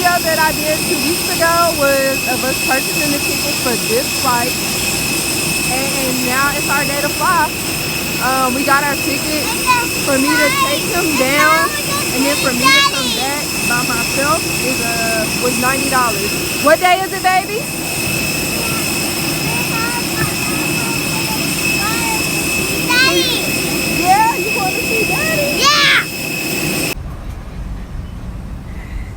video that I did 2 weeks ago was of us purchasing the tickets for this flight, and now it's our day to fly. We got our tickets for me to take him down, and then for me to come back by myself was $90. What day is it, baby? Daddy. Yeah, you want to see Daddy? Yeah.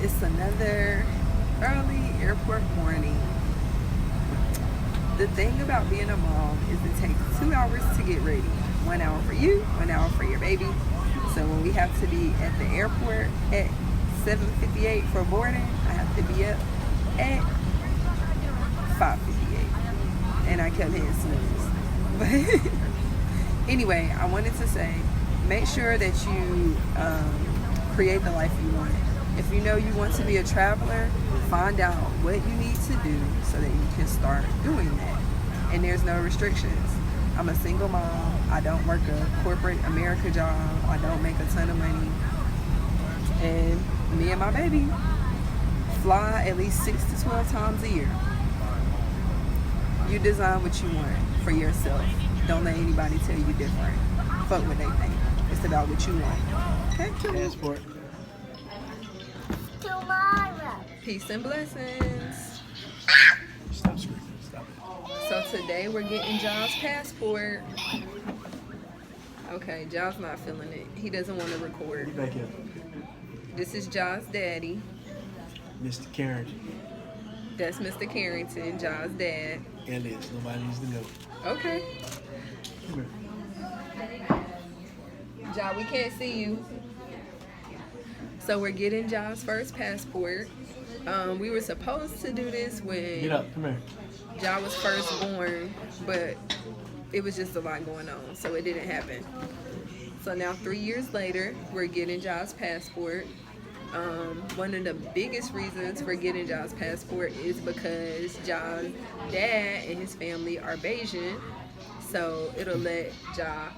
It's another early airport morning. The thing about being a mom is it takes 2 hours to get ready. 1 hour for you, 1 hour for your baby. So when we have to be at the airport at 7:58 for boarding, I have to be up at 5:58. And I kept hitting snooze. But anyway, I wanted to say, make sure that you create the life you want. If you know you want to be a traveler, find out what you need to do so that you can start doing that. And there's no restrictions. I'm a single mom. I don't work a corporate America job. I don't make a ton of money. And me and my baby fly at least 6 to 12 times a year. You design what you want for yourself. Don't let anybody tell you different. Fuck what they think. It's about what you want. Okay? Passport. Tomorrow. Peace and blessings. Stop screaming. Stop it. So today we're getting John's passport. Okay, John's not feeling it. He doesn't want to record. Get back here. This is John's daddy. Mr. Carrington. That's Mr. Carrington, John's dad. And Liz. Nobody needs to know. Okay. Come here. John, we can't see you. So we're getting John's first passport. We were supposed to do this when Get up. Come here. John was first born, but it was just a lot going on, so it didn't happen. So now 3 years later, we're getting John's passport. One of the biggest reasons for getting John's passport is because John's dad and his family are Bayesian, so it'll let John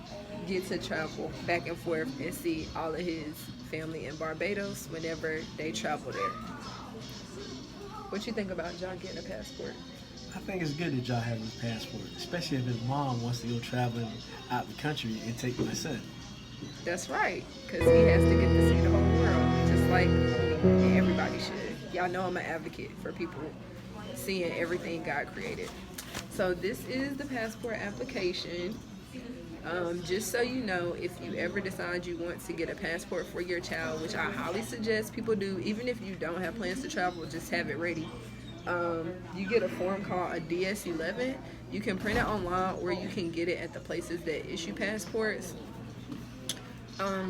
get to travel back and forth and see all of his family in Barbados whenever they travel there. What you think about John getting a passport? I think it's good that y'all have his passport, especially if his mom wants to go traveling out the country and take my son. That's right, because he has to get to see the whole world, just like everybody should. Y'all know I'm an advocate for people seeing everything God created. So this is the passport application. Just so you know, if you ever decide you want to get a passport for your child, which I highly suggest people do, even if you don't have plans to travel, just have it ready. You get a form called a DS-11. You can print it online or you can get it at the places that issue passports.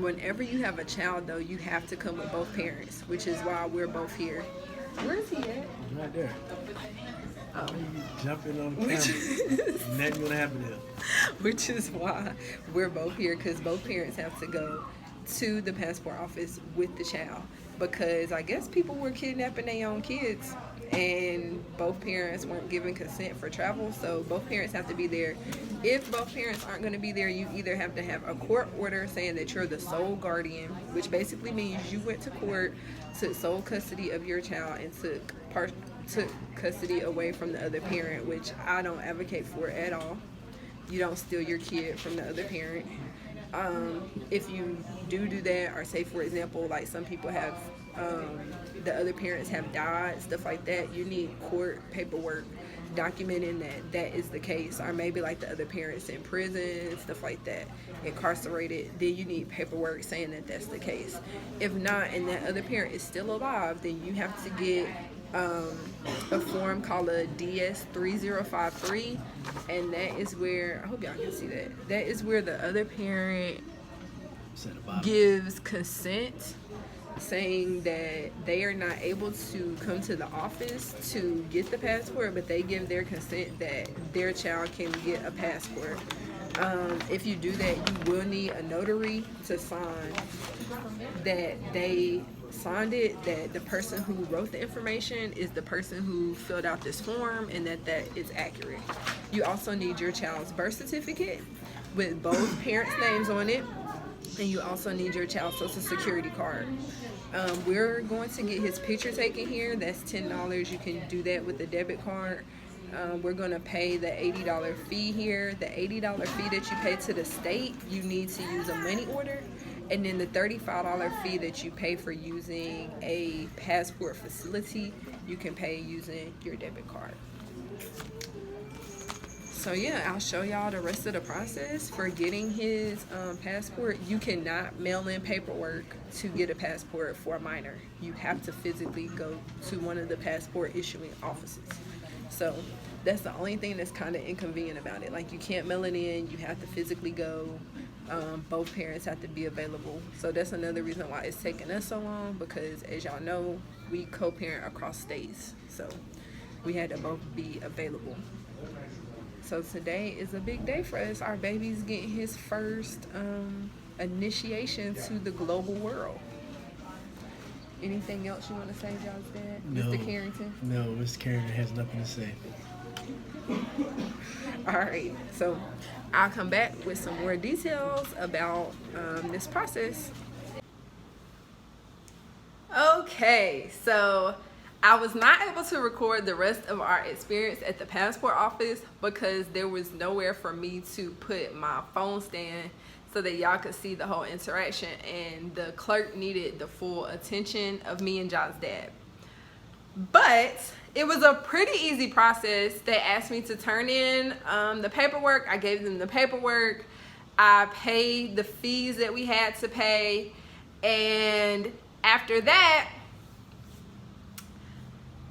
Whenever you have a child, though, you have to come with both parents, which is why we're both here. Where is he at? Right there. Oh. Jumping on the camera. Nothing gonna happen there. Which is why we're both here, because both parents have to go to the passport office with the child, because I guess people were kidnapping their own kids and both parents weren't giving consent for travel, so both parents have to be there. If both parents aren't going to be there, you either have to have a court order saying that you're the sole guardian, which basically means you went to court, took sole custody of your child, and took custody away from the other parent, which I don't advocate for at all. You don't steal your kid from the other parent. If you do that, or say for example, like some people have, the other parents have died, stuff like that, you need court paperwork documenting that that is the case. Or maybe like the other parents in prison, stuff like that, incarcerated, then you need paperwork saying that that's the case. If not, and that other parent is still alive, then you have to get a form called a DS-3053, and that is where, I hope y'all can see that, that is where the other parent gives consent, saying that they are not able to come to the office to get the passport, but they give their consent that their child can get a passport. If you do that, you will need a notary to sign that they signed it, that the person who wrote the information is the person who filled out this form, and that that is accurate. You also need your child's birth certificate with both parents' names on it. and you also need your child's social security card. We're going to get his picture taken here. That's $10. You can do that with a debit card. We're going to pay the $80 fee here. The $80 fee that you pay to the state, you need to use a money order. And then the $35 fee that you pay for using a passport facility, you can pay using your debit card. So yeah, I'll show y'all the rest of the process for getting his passport. You cannot mail in paperwork to get a passport for a minor. You have to physically go to one of the passport issuing offices. So that's the only thing that's kind of inconvenient about it. Like, you can't mail it in, you have to physically go. Both parents have to be available. So that's another reason why it's taking us so long, because as y'all know, we co-parent across states. So we had to both be available. So today is a big day for us. Our baby's getting his first initiation to the global world. Anything else you want to say, John's dad? No. Mr. Carrington? No, Mr. Carrington has nothing to say. All right, so I'll come back with some more details about this process. Okay, so I was not able to record the rest of our experience at the passport office because there was nowhere for me to put my phone stand so that y'all could see the whole interaction, and the clerk needed the full attention of me and John's dad. But it was a pretty easy process. They asked me to turn in the paperwork. I gave them the paperwork. I paid the fees that we had to pay, and after that,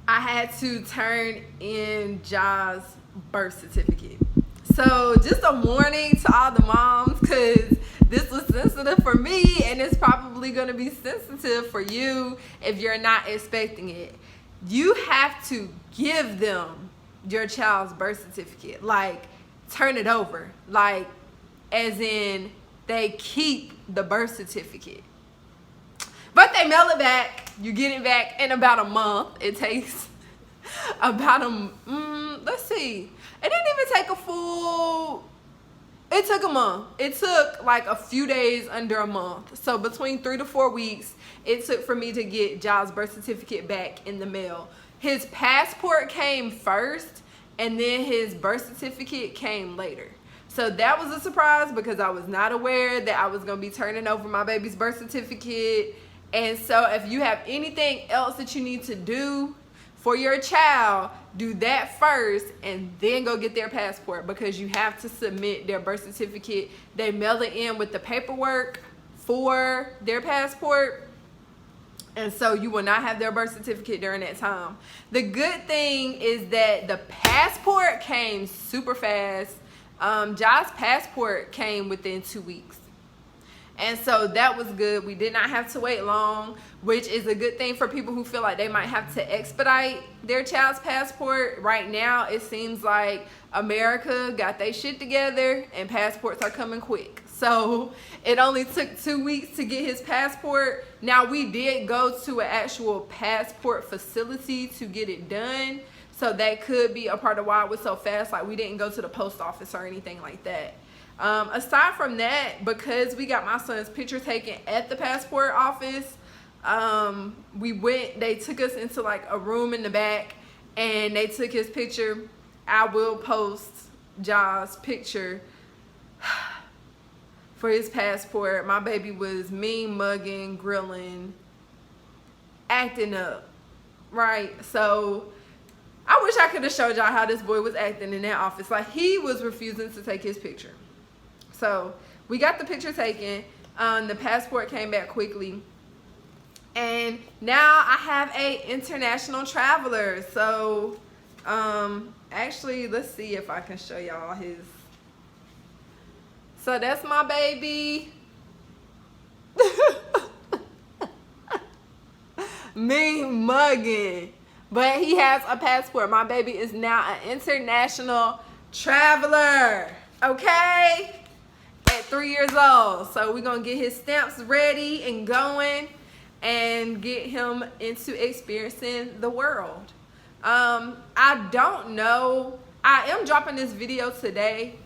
I had to turn in Ja's birth certificate. So just a warning to all the moms, because this was sensitive for me and it's probably going to be sensitive for you if you're not expecting it. You have to give them your child's birth certificate. Like, turn it over. Like, as in, they keep the birth certificate. But they mail it back. You get it back in about a month. It takes about let's see. It didn't even take it took a month. It took like a few days, under a month. So between 3 to 4 weeks, it took for me to get Giles' birth certificate back in the mail. His passport came first, and then his birth certificate came later. So that was a surprise because I was not aware that I was going to be turning over my baby's birth certificate. And so if you have anything else that you need to do for your child, do that first and then go get their passport, because you have to submit their birth certificate. They mail it in with the paperwork for their passport, and so you will not have their birth certificate during that time. The good thing is that the passport came super fast. Josh's passport came within 2 weeks. And so that was good. We did not have to wait long, which is a good thing for people who feel like they might have to expedite their child's passport. Right now, it seems like America got their shit together and passports are coming quick. So it only took 2 weeks to get his passport. Now, we did go to an actual passport facility to get it done. So that could be a part of why it was so fast. Like, we didn't go to the post office or anything like that. Aside from that, because we got my son's picture taken at the passport office, they took us into like a room in the back and they took his picture. I will post Josh's picture for his passport. My baby was mean mugging, grilling, acting up, right? So I wish I could have showed y'all how this boy was acting in that office. Like, he was refusing to take his picture. So we got the picture taken. The passport came back quickly. And now I have a international traveler. So actually, let's see if I can show y'all his. So that's my baby. Me mugging. But he has a passport. My baby is now an international traveler. Okay? At 3 years old. So we're going to get his stamps ready and going and get him into experiencing the world. I don't know. I am dropping this video today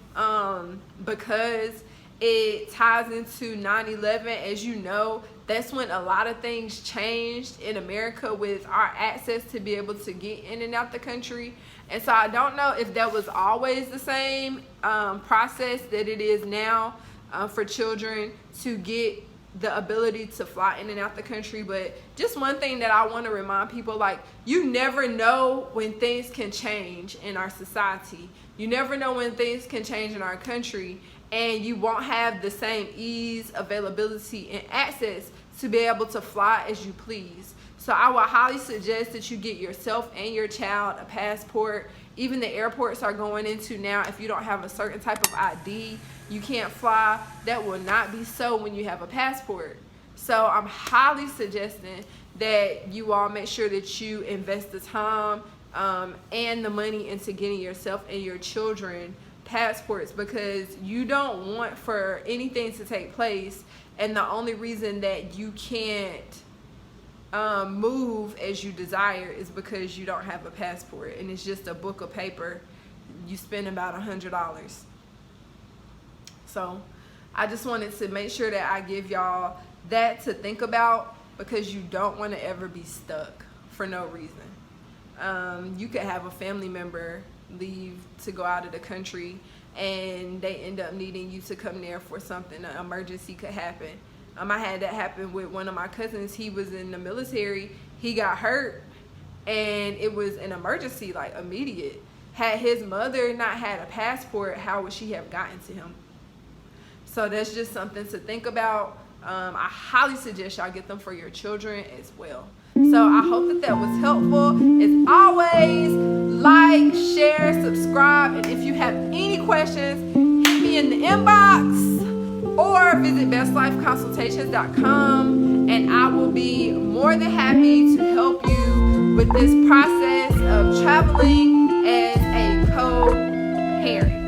because it ties into 9/11. As you know, that's when a lot of things changed in America with our access to be able to get in and out the country. And so I don't know if that was always the same process that it is now for children to get the ability to fly in and out the country. But just one thing that I want to remind people, like, you never know when things can change in our society. You never know when things can change in our country, and you won't have the same ease, availability, and access to be able to fly as you please. So I would highly suggest that you get yourself and your child a passport. Even the airports are going into now, if you don't have a certain type of ID, you can't fly. That will not be so when you have a passport. So I'm highly suggesting that you all make sure that you invest the time and the money into getting yourself and your children passports, because you don't want for anything to take place and the only reason that you can't move as you desire is because you don't have a passport, and it's just a book of paper. You spend about $100. So I just wanted to make sure that I give y'all that to think about, because you don't want to ever be stuck for no reason. You could have a family member leave to go out of the country and they end up needing you to come there for something. An emergency could happen. I had that happen with one of my cousins. He was in the military. He got hurt and it was an emergency, like immediate. Had his mother not had a passport, how would she have gotten to him? So that's just something to think about. I highly suggest y'all get them for your children as well. So I hope that that was helpful. As always, like, share, subscribe, and if you have any questions, hit me in the inbox or visit BestLifeConsultations.com, and I will be more than happy to help you with this process of traveling as a co-parent.